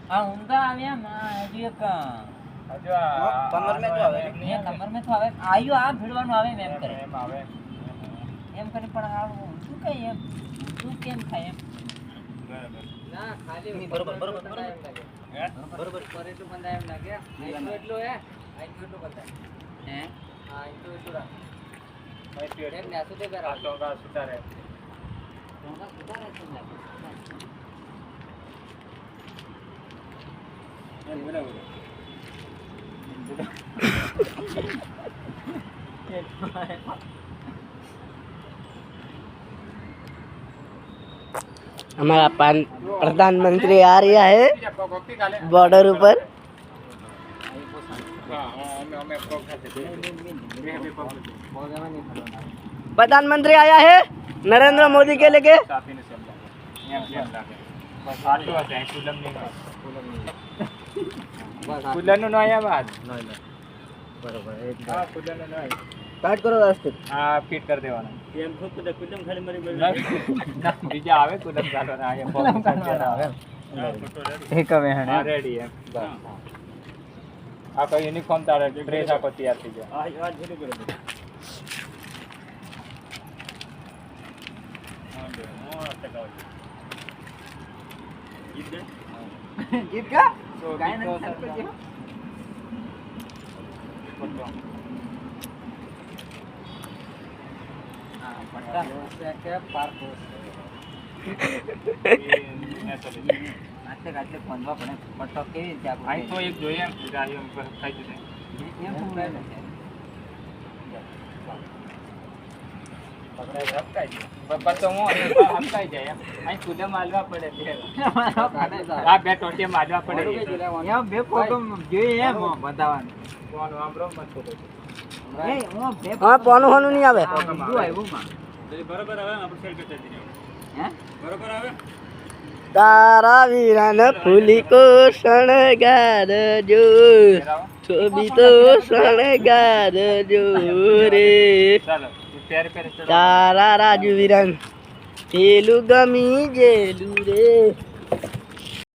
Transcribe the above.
આ ઊંધા આવ્યા માં હજી એક હજુ કમર મે તો આવે એ કમર મે તો આવે આયો આ ભીડવાનું આવે એમ કરે એમ આવે એમ કરી પણ આ ઊંધું કઈ એમ ઊંધું કેમ થાય એમ બરાબર ના ખાલી બરોબર બરોબર પર એટલું બંધાય એમ લાગે આઈ એટલું હે આઈ એટલું બંધાય હે હા એટલું રાખ એમ ને આસુદે કર આ ટોંગા સુધારે છે ને हमारा प्रधानमंत्री आ रहा है बॉर्डर ऊपर। प्रधानमंत्री आया है नरेंद्र मोदी के लेके। काट करो रास्ते हाँ फिट कर देवाना एम खुद तो कुलम खाली मरी ना बीजा आवे कुलम गालवाना आगे कुलम गालवाना आवे एक હવે હે હા રેડી હે બસ આ કોઈ યુનિફોર્મ તારે ડ્રેસ આકો તૈયાર થઈ ગયો આ જલ્દી કરો હા દે મોર ટકાવ ગીત કા ગાય ન કરજો પટ્ટા છે કે પાર્ક આટલે ફોનવા પડે પટ્ટો કેવી રીતે આપણે આઈ તો એક જોઈએ એમ ગાડીઓ પર ખાઈ જશે એમ શું રહે છે પકડાય હપકાઈ પપ્પા મો હપકાઈ જાય એમ આઈ કુદે માલવા પડે છે આ બે ટોટિયા માલવા પડે એમ બે ફોટો જોઈએ એમ બતાવવાનું કોણ આમરો મત કરો એ હું બે हाँ पौनो होनु नहीं आवे શું આવ્યું માં બરોબર આવે આપણે સેલ કરતા જઈએ હે બરોબર આવે तारा वीरन फूली को शणगार जो छोबी तो शणगार जो रे ચાલો પેર પેર तारा राजू वीरन पेलू गमी जेलू रे।